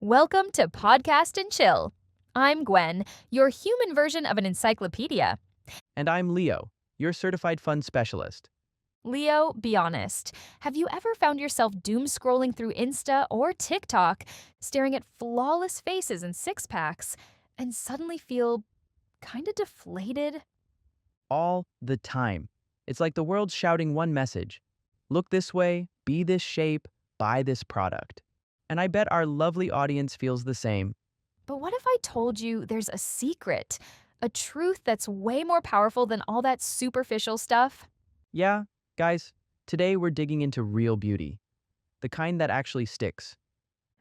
Welcome to Podcast and Chill. I'm Gwen, your human version of an encyclopedia. And I'm Leo, your certified fun specialist. Leo, be honest. Have you ever found yourself doom scrolling through Insta or TikTok, staring at flawless faces and six packs, and suddenly feel kinda deflated? All the time. It's like the world's shouting one message: look this way, be this shape, buy this product. And I bet our lovely audience feels the same. But what if I told you there's a secret, a truth that's way more powerful than all that superficial stuff? Yeah, guys, today we're digging into real beauty, the kind that actually sticks.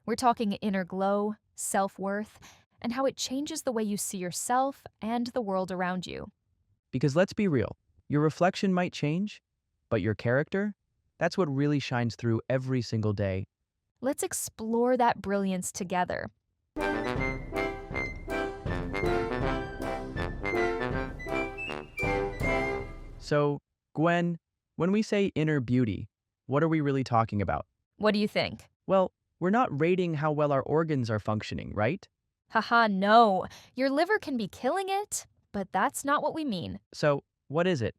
We're talking inner glow, self worth, and how it changes the way you see yourself and the world around you. Because let's be real, your reflection might change, but your character, that's what really shines through every single day. Let's explore that brilliance together. So, Gwen, when we say inner beauty, what are we really talking about? What do you think? Well, we're not rating how well our organs are functioning, right? Haha, no. Your liver can be killing it, but that's not what we mean. So, what is it?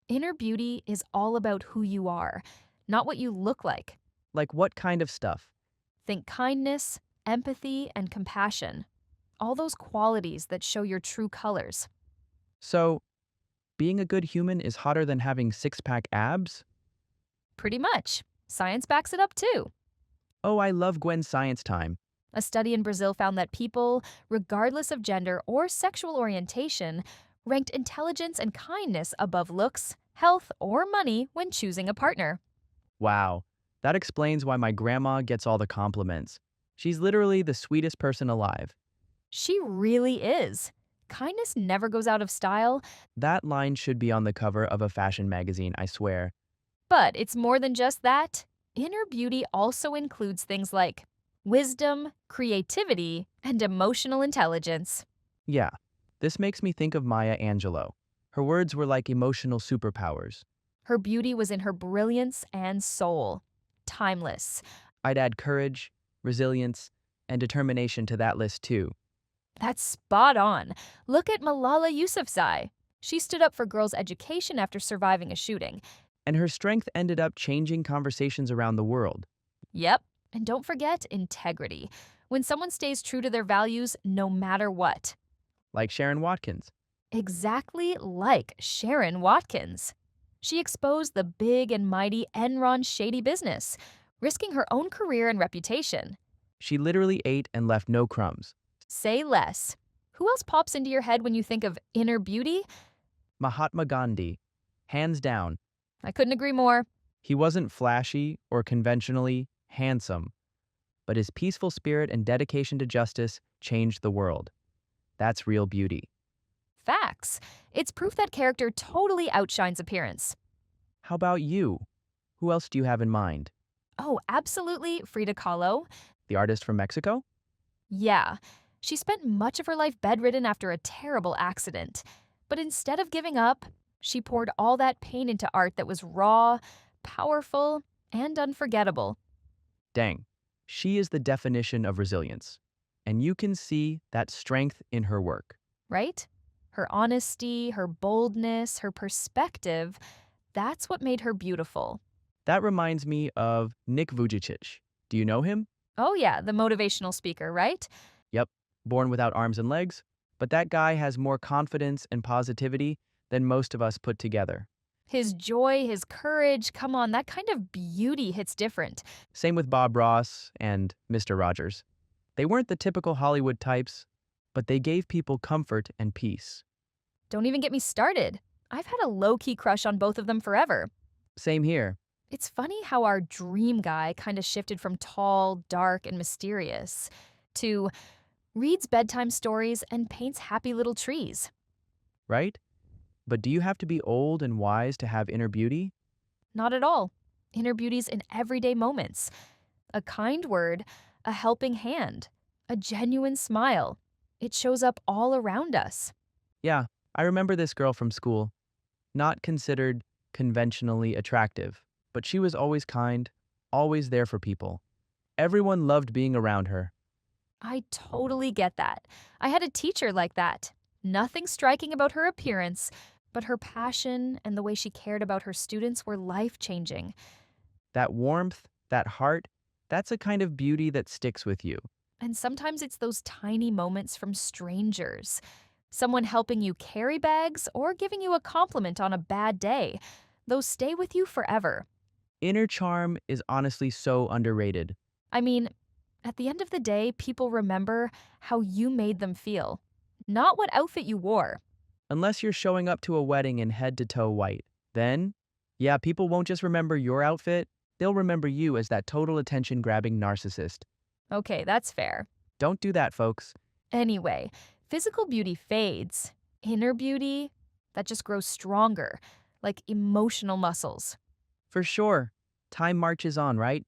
Inner beauty is all about who you are, not what you look like. Like what kind of stuff? Think kindness, empathy, and compassion. All those qualities that show your true colors. So, being a good human is hotter than having six-pack abs? Pretty much. Science backs it up too. Oh, I love Gwen's science time. A study in Brazil found that people, regardless of gender or sexual orientation, ranked intelligence and kindness above looks, health, or money when choosing a partner. Wow, that explains why my grandma gets all the compliments. She's literally the sweetest person alive. She really is. Kindness never goes out of style, That line should be on the cover of a fashion magazine, I swear. but it's more than just that. Inner beauty also includes things like wisdom, creativity, and emotional intelligence. Yeah, this makes me think of Maya Angelou. Her words were like emotional superpowers. Her beauty was in her brilliance and soul. Timeless. I'd add courage, resilience, and determination to that list too. That's spot on. Look at Malala Yousafzai. She stood up for girls' education after surviving a shooting. And her strength ended up changing conversations around the world. Yep. And don't forget integrity. When someone stays true to their values, no matter what. Like Sharon Watkins. Exactly like Sharon Watkins. She exposed the big and mighty Enron shady business, risking her own career and reputation. She literally ate and left no crumbs. Say less. Who else pops into your head when you think of inner beauty? Mahatma Gandhi. Hands down. I couldn't agree more. He wasn't flashy or conventionally handsome, but his peaceful spirit and dedication to justice changed the world. That's real beauty. Facts. It's proof that character totally outshines appearance. How about you? Who else do you have in mind? Oh, absolutely, Frida Kahlo. The artist from Mexico? Yeah, she spent much of her life bedridden after a terrible accident. But instead of giving up, she poured all that pain into art that was raw, powerful, and unforgettable. Dang, she is the definition of resilience. And you can see that strength in her work. Right? Her honesty, her boldness, her perspective, that's what made her beautiful. That reminds me of Nick Vujicic. Do you know him? Oh, yeah, the motivational speaker, right? Yep, born without arms and legs. But that guy has more confidence and positivity than most of us put together. His joy, his courage, come on, that kind of beauty hits different. Same with Bob Ross and Mr. Rogers. They weren't the typical Hollywood types, but they gave people comfort and peace. Don't even get me started. I've had a low key crush on both of them forever. Same here. It's funny how our dream guy kind of shifted from tall, dark, and mysterious to reads bedtime stories and paints happy little trees. Right? But do you have to be old and wise to have inner beauty? Not at all. Inner beauty's in everyday moments. A kind word, a helping hand, a genuine smile. It shows up all around us. Yeah, I remember this girl from school. Not considered conventionally attractive, but she was always kind, always there for people. Everyone loved being around her. I totally get that. I had a teacher like that. Nothing striking about her appearance, but her passion and the way she cared about her students were life changing. That warmth, that heart, that's a kind of beauty that sticks with you. And sometimes it's those tiny moments from strangers. Someone helping you carry bags or giving you a compliment on a bad day. Those stay with you forever. Inner charm is honestly so underrated. I mean, at the end of the day, people remember how you made them feel, not what outfit you wore. Unless you're showing up to a wedding in head to toe white. Then, yeah, people won't just remember your outfit, they'll remember you as that total attention grabbing narcissist. Okay, that's fair. Don't do that, folks. Anyway, physical beauty fades. Inner beauty, that just grows stronger, like emotional muscles. For sure, time marches on, right?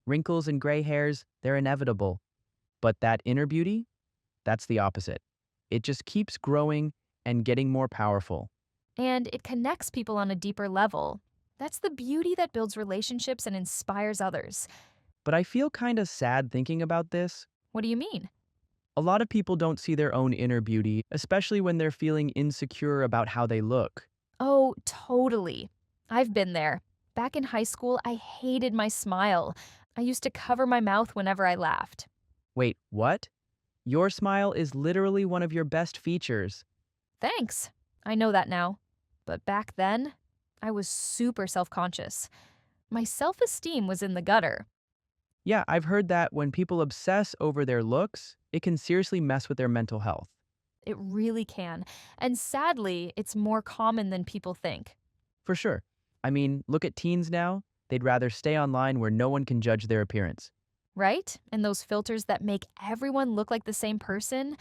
Wrinkles and gray hairs, they're inevitable. But that inner beauty, that's the opposite. It just keeps growing and getting more powerful. And it connects people on a deeper level. That's the beauty that builds relationships and inspires others. But I feel kinda sad thinking about this. What do you mean? A lot of people don't see their own inner beauty, especially when they're feeling insecure about how they look. Oh, totally. I've been there. Back in high school, I hated my smile. I used to cover my mouth whenever I laughed. Wait, what? Your smile is literally one of your best features. Thanks. I know that now. But back then, I was super self conscious. My self esteem was in the gutter. Yeah, I've heard that when people obsess over their looks, it can seriously mess with their mental health. It really can. And sadly, it's more common than people think. For sure. I mean, look at teens now. They'd rather stay online where no one can judge their appearance. Right? And those filters that make everyone look like the same person,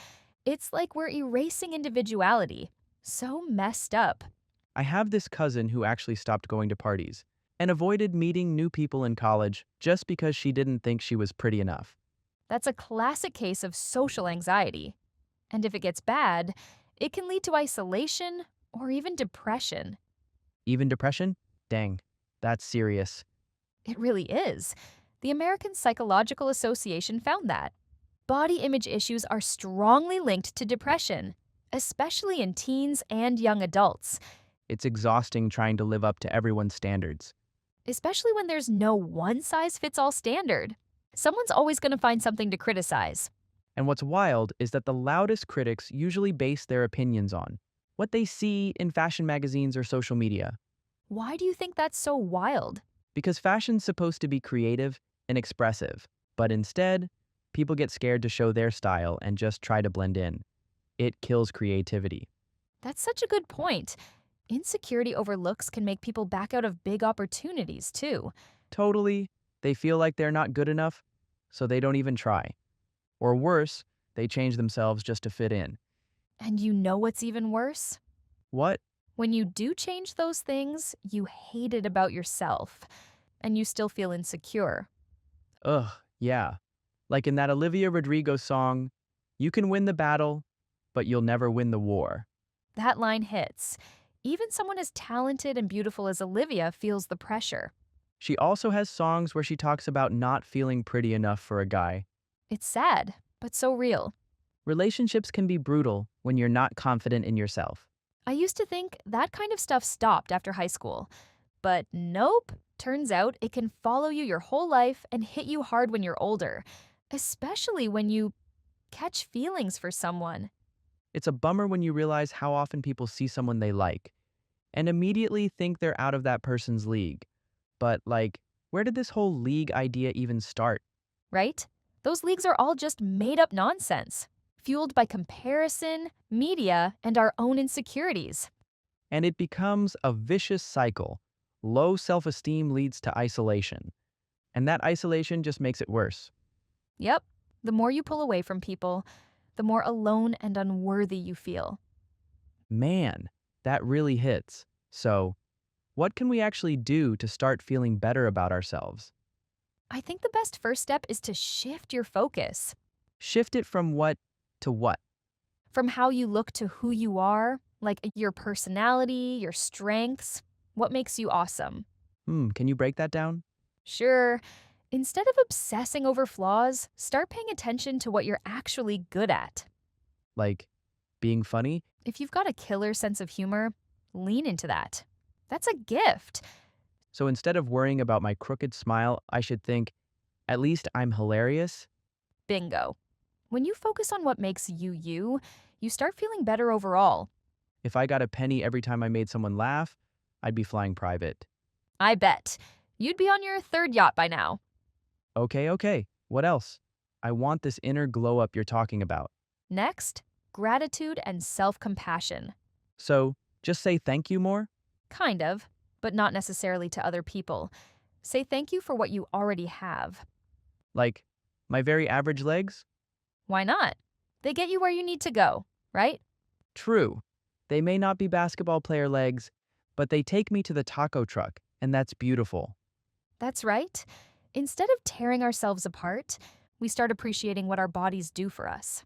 it's like we're erasing individuality. So messed up. I have this cousin who actually stopped going to parties and avoided meeting new people in college just because she didn't think she was pretty enough. That's a classic case of social anxiety. And if it gets bad, it can lead to isolation or even depression. Even depression? Dang, that's serious. It really is. The American Psychological Association found that. Body image issues are strongly linked to depression, especially in teens and young adults, It's exhausting trying to live up to everyone's standards. especially when there's no one size fits all standard. Someone's always going to find something to criticize. And what's wild is that the loudest critics usually base their opinions on what they see in fashion magazines or social media. Why do you think that's so wild? Because fashion's supposed to be creative and expressive, but instead, people get scared to show their style and just try to blend in. It kills creativity. That's such a good point. Insecurity over looks can make people back out of big opportunities, too. Totally, they feel like they're not good enough, so they don't even try. Or worse, they change themselves just to fit in. And you know what's even worse? What? When you do change those things, you hate it about yourself, and you still feel insecure. Ugh, yeah. Like in that Olivia Rodrigo song, you can win the battle, but you'll never win the war. That line hits. Even someone as talented and beautiful as Olivia feels the pressure. She also has songs where she talks about not feeling pretty enough for a guy. It's sad, but so real. Relationships can be brutal when you're not confident in yourself. I used to think that kind of stuff stopped after high school. But nope. Turns out it can follow you your whole life and hit you hard when you're older, especially when you catch feelings for someone. It's a bummer when you realize how often people see someone they like and immediately think they're out of that person's league. But, like, where did this whole league idea even start? Right? Those leagues are all just made up nonsense, fueled by comparison, media, and our own insecurities. And it becomes a vicious cycle. Low self esteem leads to isolation, and that isolation just makes it worse. Yep, the more you pull away from people, the more alone and unworthy you feel. Man, that really hits. So, what can we actually do to start feeling better about ourselves? I think the best first step is to shift your focus Shift it from what to what? from how you look to who you are, like your personality, your strengths, what makes you awesome. Can you break that down? Sure, Instead of obsessing over flaws, start paying attention to what you're actually good at. Like being funny? If you've got a killer sense of humor, lean into that. That's a gift. So instead of worrying about my crooked smile, I should think, at least I'm hilarious? Bingo. When you focus on what makes you you, you start feeling better overall. If I got a penny every time I made someone laugh, I'd be flying private. I bet. You'd be on your third yacht by now. Okay. What else? I want this inner glow up you're talking about. Next, gratitude and self compassion. So, just say thank you more? Kind of, but not necessarily to other people. Say thank you for what you already have. Like, my very average legs? Why not? They get you where you need to go, right? True. They may not be basketball player legs, but they take me to the taco truck, and that's beautiful. That's right. Instead of tearing ourselves apart, we start appreciating what our bodies do for us.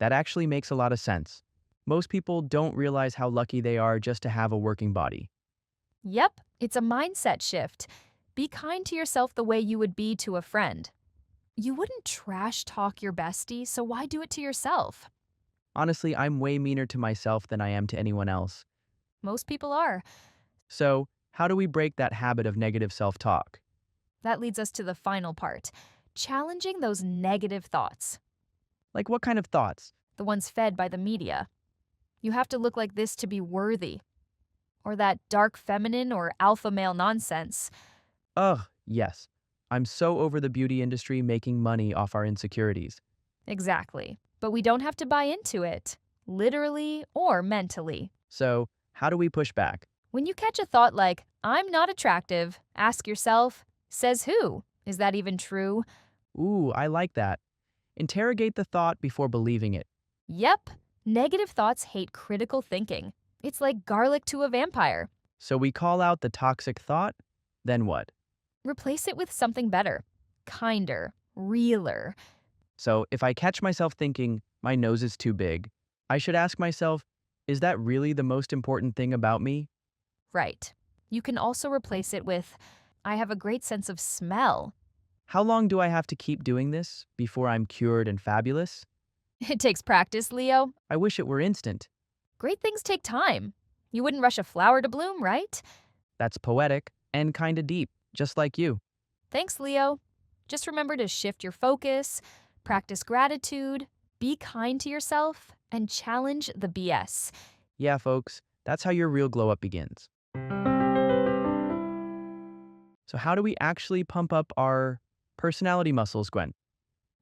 That actually makes a lot of sense. Most people don't realize how lucky they are just to have a working body. Yep, it's a mindset shift. Be kind to yourself the way you would be to a friend. You wouldn't trash talk your bestie, so why do it to yourself? Honestly, I'm way meaner to myself than I am to anyone else. Most people are. So, how do we break that habit of negative self talk? That leads us to the final part, challenging those negative thoughts, Like, what kind of thoughts? the ones fed by the media. You have to look like this to be worthy. Or that dark feminine or alpha male nonsense. Ugh, yes. I'm so over the beauty industry making money off our insecurities. Exactly. But we don't have to buy into it, literally or mentally. So, how do we push back? When you catch a thought like, I'm not attractive, ask yourself, says who? Is that even true? Ooh, I like that. Interrogate the thought before believing it. Yep. Negative thoughts hate critical thinking. It's like garlic to a vampire. So we call out the toxic thought, then what? Replace it with something better, kinder, realer. So if I catch myself thinking, my nose is too big, I should ask myself, is that really the most important thing about me? Right. You can also replace it with, I have a great sense of smell. How long do I have to keep doing this before I'm cured and fabulous? It takes practice, Leo. I wish it were instant. Great things take time. You wouldn't rush a flower to bloom, right? That's poetic and kinda deep, just like you. Thanks, Leo. Just remember to shift your focus, practice gratitude, be kind to yourself, and challenge the BS. Yeah, folks, that's how your real glow up begins. So, how do we actually pump up our personality muscles, Gwen?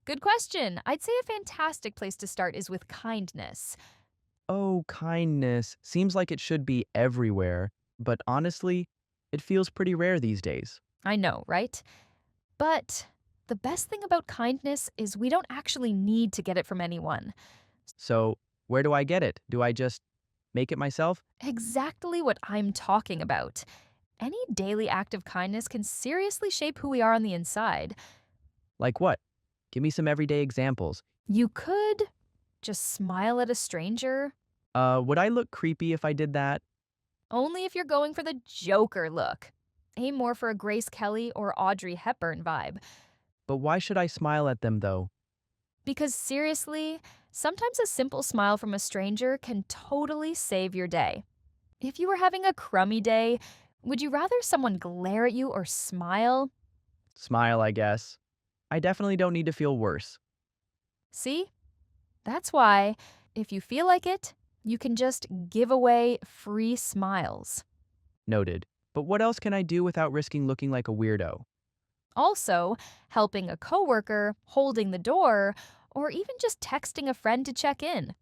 Good question. I'd say a fantastic place to start is with kindness. Oh, kindness seems like it should be everywhere, but honestly, it feels pretty rare these days. I know, right? But the best thing about kindness is we don't actually need to get it from anyone. So, where do I get it? Do I just make it myself? Exactly what I'm talking about. Any daily act of kindness can seriously shape who we are on the inside. Like what? Give me some everyday examples. You could just smile at a stranger, Would I look creepy if I did that? only if you're going for the Joker look. Aim more for a Grace Kelly or Audrey Hepburn vibe. But why should I smile at them though? Because seriously, sometimes a simple smile from a stranger can totally save your day. If you were having a crummy day, would you rather someone glare at you or smile? Smile, I guess. I definitely don't need to feel worse. See? That's why, if you feel like it, you can just give away free smiles. Noted. But what else can I do without risking looking like a weirdo? Also, helping a coworker, holding the door, or even just texting a friend to check in.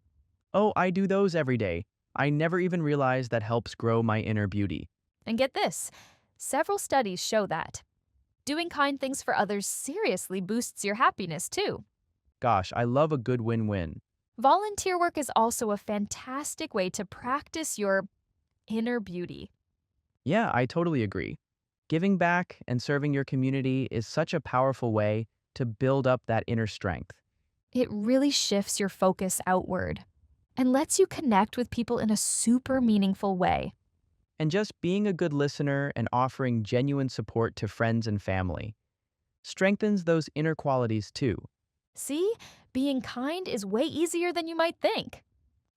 Oh, I do those every day. I never even realized that helps grow my inner beauty. And get this, several studies show that. Doing kind things for others seriously boosts your happiness, too. Gosh, I love a good win-win. Volunteer work is also a fantastic way to practice your inner beauty. Yeah, I totally agree. Giving back and serving your community is such a powerful way to build up that inner strength. It really shifts your focus outward and lets you connect with people in a super meaningful way. And just being a good listener and offering genuine support to friends and family. strengthens those inner qualities too. See, being kind is way easier than you might think.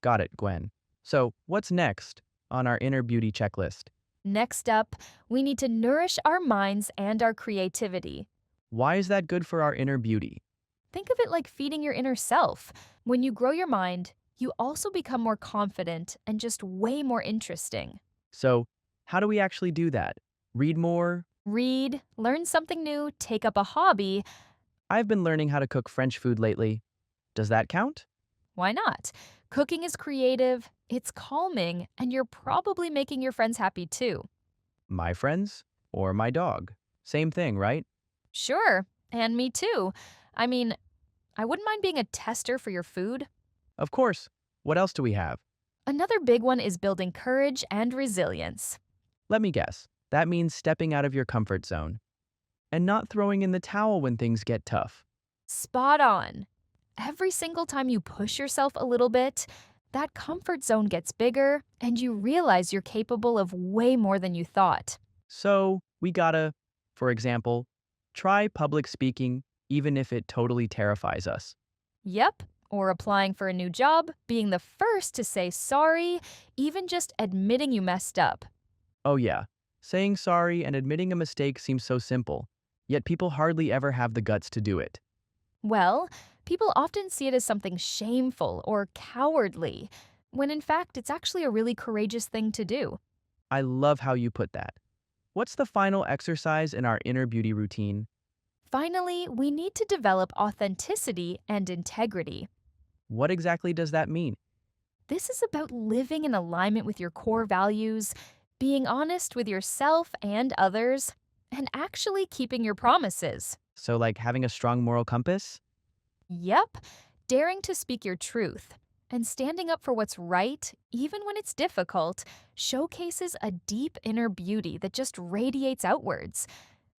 Got it, Gwen. So, what's next on our inner beauty checklist? Next up, we need to nourish our minds and our creativity. Why is that good for our inner beauty? Think of it like feeding your inner self. When you grow your mind, you also become more confident and just way more interesting. So, how do we actually do that? Read more? Read, learn something new, take up a hobby. I've been learning how to cook French food lately. Does that count? Why not? Cooking is creative, it's calming, and you're probably making your friends happy too. My friends? Or my dog? Same thing, right? Sure, and me too. I mean, I wouldn't mind being a tester for your food. Of course. What else do we have? Another big one is building courage and resilience. Let me guess. That means stepping out of your comfort zone and not throwing in the towel when things get tough. Spot on. Every single time you push yourself a little bit, that comfort zone gets bigger and you realize you're capable of way more than you thought. So, we gotta, for example, try public speaking even if it totally terrifies us. Yep. Or applying for a new job, being the first to say sorry, even just admitting you messed up. Oh, yeah. Saying sorry and admitting a mistake seems so simple, yet people hardly ever have the guts to do it. Well, people often see it as something shameful or cowardly, when in fact it's actually a really courageous thing to do. I love how you put that. What's the final exercise in our inner beauty routine? Finally, we need to develop authenticity and integrity. What exactly does that mean? This is about living in alignment with your core values, being honest with yourself and others, and actually keeping your promises. So, like having a strong moral compass? Yep, daring to speak your truth and standing up for what's right, even when it's difficult, showcases a deep inner beauty that just radiates outwards.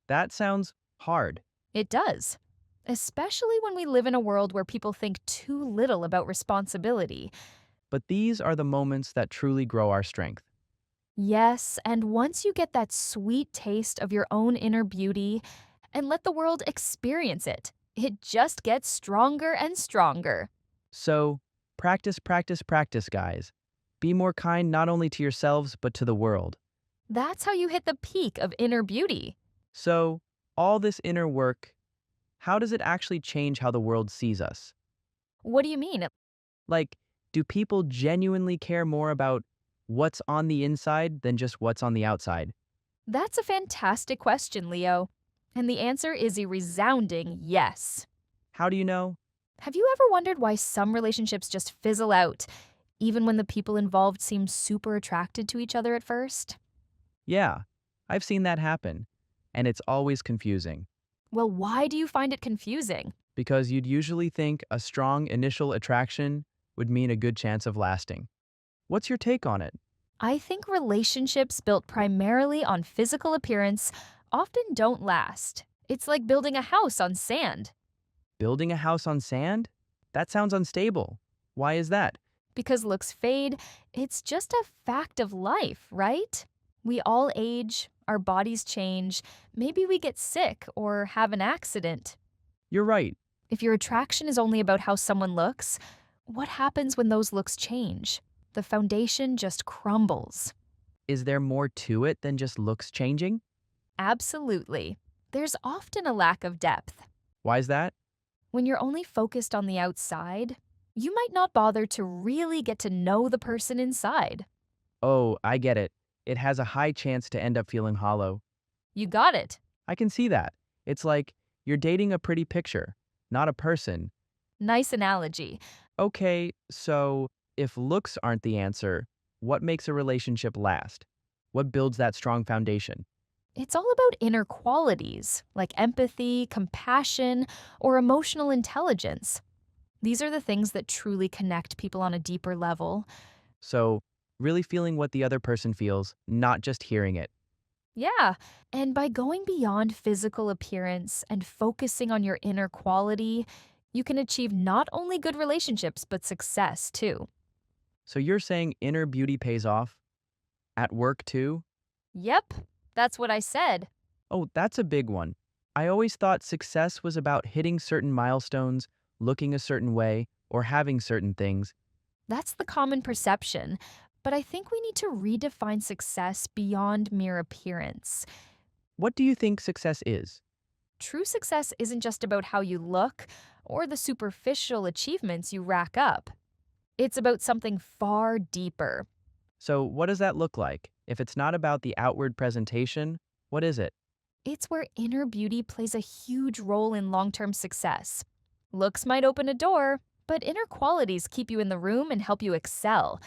That sounds hard. It does. Especially when we live in a world where people think too little about responsibility. But these are the moments that truly grow our strength. Yes, and once you get that sweet taste of your own inner beauty and let the world experience it, it just gets stronger and stronger. So, practice, practice, practice, guys. Be more kind not only to yourselves, but to the world. That's how you hit the peak of inner beauty. So, all this inner work, how does it actually change how the world sees us? What do you mean? Like, do people genuinely care more about what's on the inside than just what's on the outside? That's a fantastic question, Leo. And the answer is a resounding yes. How do you know? Have you ever wondered why some relationships just fizzle out, even when the people involved seem super attracted to each other at first? Yeah, I've seen that happen. And it's always confusing Well, why do you find it confusing? because you'd usually think a strong initial attraction would mean a good chance of lasting. What's your take on it? I think relationships built primarily on physical appearance often don't last. It's like building a house on sand. Building a house on sand? That sounds unstable. Why is that? Because looks fade, it's just a fact of life, right? We all age, our bodies change, maybe we get sick or have an accident. You're right. If your attraction is only about how someone looks, what happens when those looks change? The foundation just crumbles. Is there more to it than just looks changing? Absolutely. There's often a lack of depth. Why is that? When you're only focused on the outside, you might not bother to really get to know the person inside. Oh, I get it. It has a high chance to end up feeling hollow. You got it. I can see that. It's like you're dating a pretty picture, not a person. Nice analogy. Okay, so if looks aren't the answer, what makes a relationship last? What builds that strong foundation? It's all about inner qualities like empathy, compassion, or emotional intelligence. These are the things that truly connect people on a deeper level. So, really feeling what the other person feels, not just hearing it. Yeah, and by going beyond physical appearance and focusing on your inner quality, you can achieve not only good relationships, but success too. So, you're saying inner beauty pays off? At work too? Yep, that's what I said. Oh, that's a big one. I always thought success was about hitting certain milestones, looking a certain way, or having certain things. That's the common perception, but I think we need to redefine success beyond mere appearance. What do you think success is? True success isn't just about how you look or the superficial achievements you rack up. It's about something far deeper. So, what does that look like? If it's not about the outward presentation, what is it? It's where inner beauty plays a huge role in long term success. Looks might open a door, but inner qualities keep you in the room and help you excel.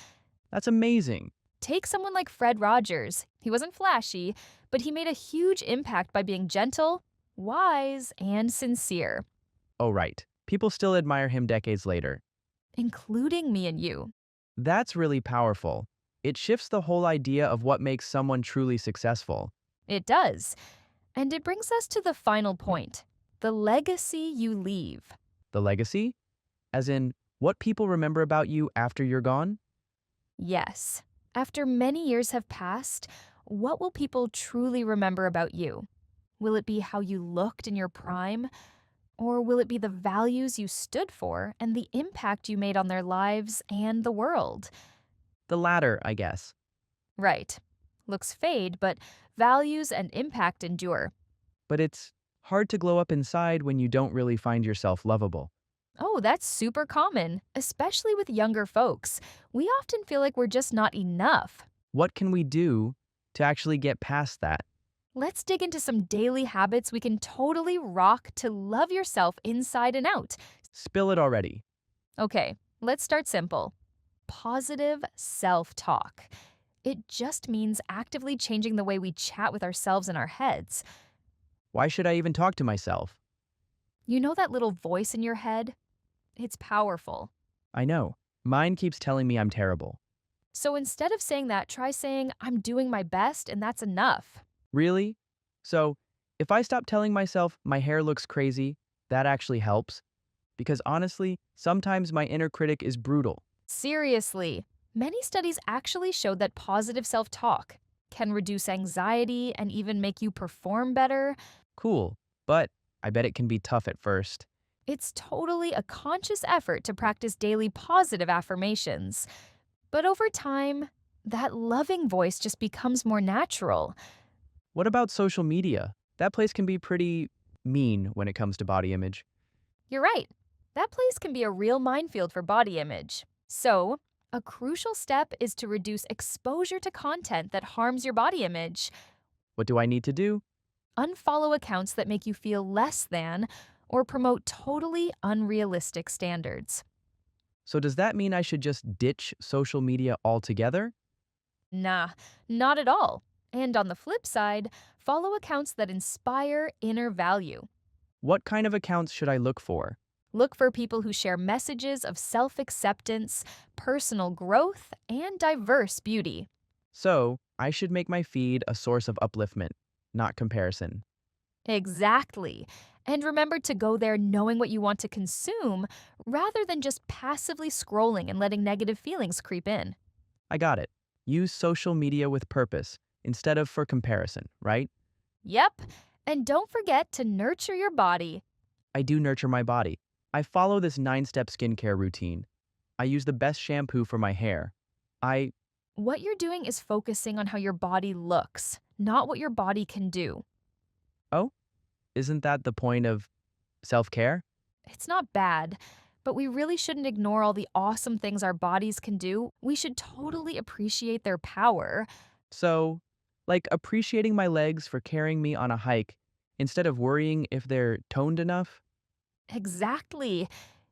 That's amazing. Take someone like Fred Rogers. He wasn't flashy, but he made a huge impact by being gentle, wise, and sincere, Oh, right. People still admire him decades later. including me and you. That's really powerful. It shifts the whole idea of what makes someone truly successful. It does. And it brings us to the final point, the legacy you leave. The legacy? As in, what people remember about you after you're gone? Yes, after many years have passed, what will people truly remember about you? Will it be how you looked in your prime? Or will it be the values you stood for and the impact you made on their lives and the world? The latter, I guess. Right. Looks fade, but values and impact endure. But it's hard to glow up inside when you don't really find yourself lovable. Oh, that's super common, especially with younger folks. We often feel like we're just not enough. What can we do to actually get past that? Let's dig into some daily habits we can totally rock to love yourself inside and out. Spill it already. Okay, let's start simple. Positive self talk. It just means actively changing the way we chat with ourselves in our heads. Why should I even talk to myself? You know that little voice in your head? It's powerful. I know. Mine keeps telling me I'm terrible. So instead of saying that, try saying, I'm doing my best and that's enough. Really? So, if I stop telling myself my hair looks crazy, that actually helps. Because honestly, sometimes my inner critic is brutal. Seriously, many studies actually showed that positive self talk can reduce anxiety and even make you perform better. Cool, but I bet it can be tough at first. It's totally a conscious effort to practice daily positive affirmations. But over time, that loving voice just becomes more natural. What about social media? That place can be pretty mean when it comes to body image. You're right, that place can be a real minefield for body image. So, a crucial step is to reduce exposure to content that harms your body image. What do I need to do? Unfollow accounts that make you feel less than or promote totally unrealistic standards. So, does that mean I should just ditch social media altogether? Nah, not at all. And on the flip side, follow accounts that inspire inner value. What kind of accounts should I look for? Look for people who share messages of self acceptance, personal growth, and diverse beauty. So, I should make my feed a source of upliftment, not comparison. Exactly. And remember to go there knowing what you want to consume rather than just passively scrolling and letting negative feelings creep in. I got it. Use social media with purpose instead of for comparison, right? Yep. And don't forget to nurture your body. I do nurture my body. I follow this 9-step skincare routine. I use the best shampoo for my hair. I, What you're doing is focusing on how your body looks, not what your body can do. oh, isn't that the point of self care? It's not bad, but we really shouldn't ignore all the awesome things our bodies can do. We should totally appreciate their power. So, like appreciating my legs for carrying me on a hike instead of worrying if they're toned enough? Exactly.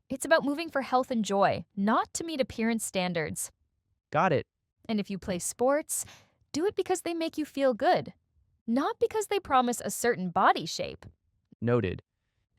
It's about moving for health and joy, not to meet appearance standards. Got it. And if you play sports, do it because they make you feel good, not because they promise a certain body shape. Noted.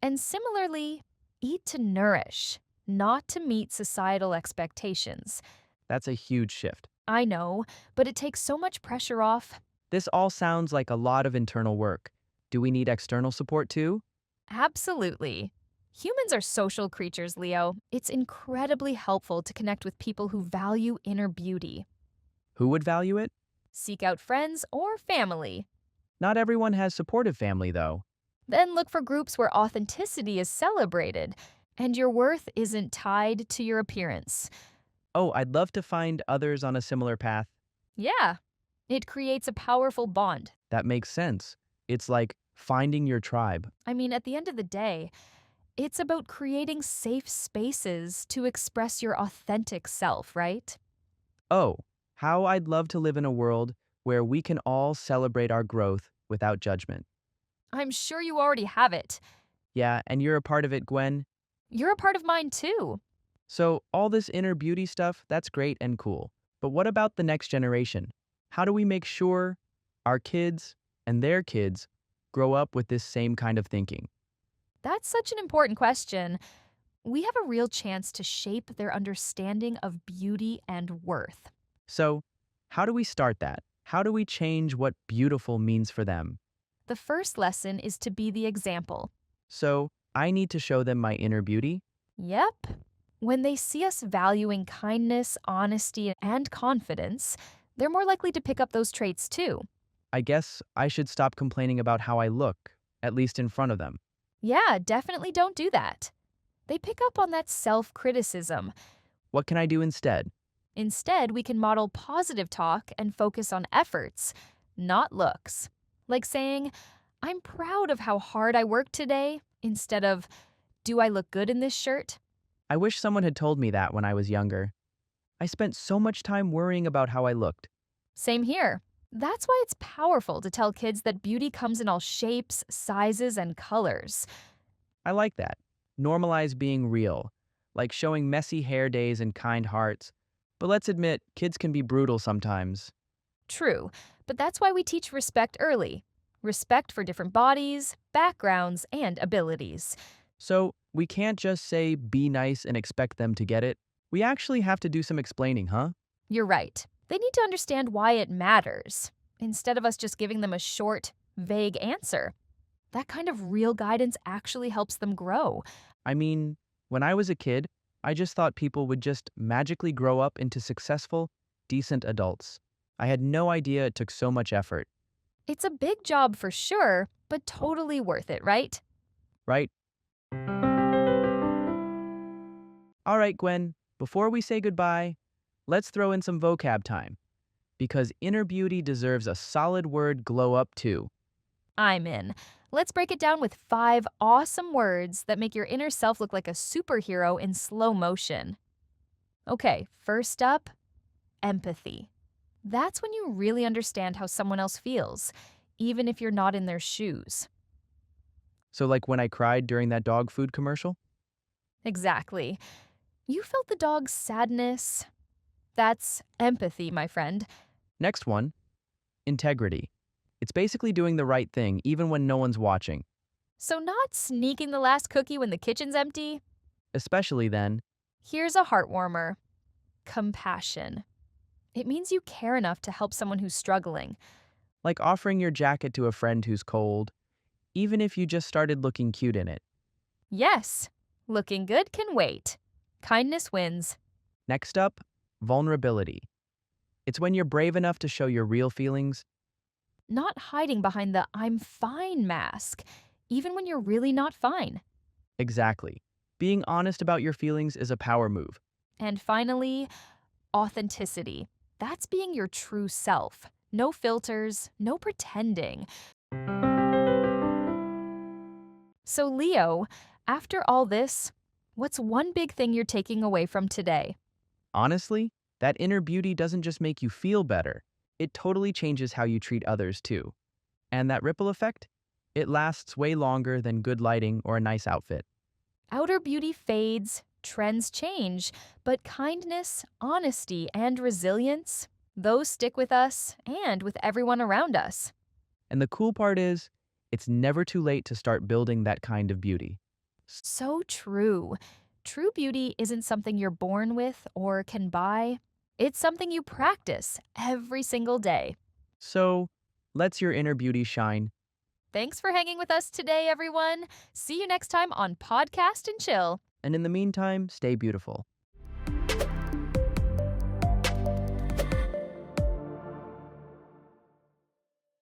And similarly, eat to nourish, not to meet societal expectations. That's a huge shift. I know, but it takes so much pressure off. This all sounds like a lot of internal work. Do we need external support too? Absolutely. Humans are social creatures, Leo. It's incredibly helpful to connect with people who value inner beauty. Who would value it? Seek out friends or family. Not everyone has supportive family, though. Then look for groups where authenticity is celebrated and your worth isn't tied to your appearance. Oh, I'd love to find others on a similar path. Yeah, it creates a powerful bond. That makes sense. It's like finding your tribe. I mean, at the end of the day, it's about creating safe spaces to express your authentic self, right? Oh, how I'd love to live in a world where we can all celebrate our growth without judgment. I'm sure you already have it. Yeah, and you're a part of it, Gwen. You're a part of mine too. So, all this inner beauty stuff, that's great and cool. But what about the next generation? How do we make sure our kids and their kids grow up with this same kind of thinking? That's such an important question. We have a real chance to shape their understanding of beauty and worth. So, how do we start that? How do we change what beautiful means for them? The first lesson is to be the example. So, I need to show them my inner beauty? Yep. When they see us valuing kindness, honesty, and confidence, they're more likely to pick up those traits too. I guess I should stop complaining about how I look, at least in front of them. Yeah, definitely don't do that. They pick up on that self criticism. What can I do instead? Instead, we can model positive talk and focus on efforts, not looks. Like saying, I'm proud of how hard I worked today, instead of, do I look good in this shirt? I wish someone had told me that when I was younger. I spent so much time worrying about how I looked. Same here. That's why it's powerful to tell kids that beauty comes in all shapes, sizes, and colors. I like that. Normalize being real, like showing messy hair days and kind hearts. But let's admit, kids can be brutal sometimes. True, but that's why we teach respect early. Respect for different bodies, backgrounds, and abilities. So, we can't just say be nice and expect them to get it. We actually have to do some explaining, huh? You're right. They need to understand why it matters, instead of us just giving them a short, vague answer. That kind of real guidance actually helps them grow. I mean, when I was a kid, I just thought people would just magically grow up into successful, decent adults. I had no idea it took so much effort, It's a big job for sure, but totally worth it, right? right? All right, Gwen, before we say goodbye, let's throw in some vocab time. Because inner beauty deserves a solid word glow up too. I'm in. Let's break it down with 5 awesome words that make your inner self look like a superhero in slow motion. Okay, first up, empathy. That's when you really understand how someone else feels, even if you're not in their shoes. So, like when I cried during that dog food commercial? Exactly. You felt the dog's sadness. That's empathy, my friend. Next one, integrity. It's basically doing the right thing even when no one's watching, So, not sneaking the last cookie when the kitchen's empty? especially then. Here's a heartwarmer, compassion. It means you care enough to help someone who's struggling. Like offering your jacket to a friend who's cold, even if you just started looking cute in it. Yes, looking good can wait. Kindness wins. Next up, vulnerability. It's when you're brave enough to show your real feelings. Not hiding behind the I'm fine mask, even when you're really not fine. Exactly. Being honest about your feelings is a power move. And finally, authenticity. That's being your true self. No filters, no pretending. So, Leo, after all this, what's one big thing you're taking away from today? Honestly, that inner beauty doesn't just make you feel better, it totally changes how you treat others too. And that ripple effect? It lasts way longer than good lighting or a nice outfit. Outer beauty fades, trends change, but kindness, honesty, and resilience, those stick with us and with everyone around us. And the cool part is, it's never too late to start building that kind of beauty. So true. True beauty isn't something you're born with or can buy. It's something you practice every single day. So, let's your inner beauty shine. Thanks for hanging with us today, everyone. See you next time on Podcast and Chill. And in the meantime, stay beautiful.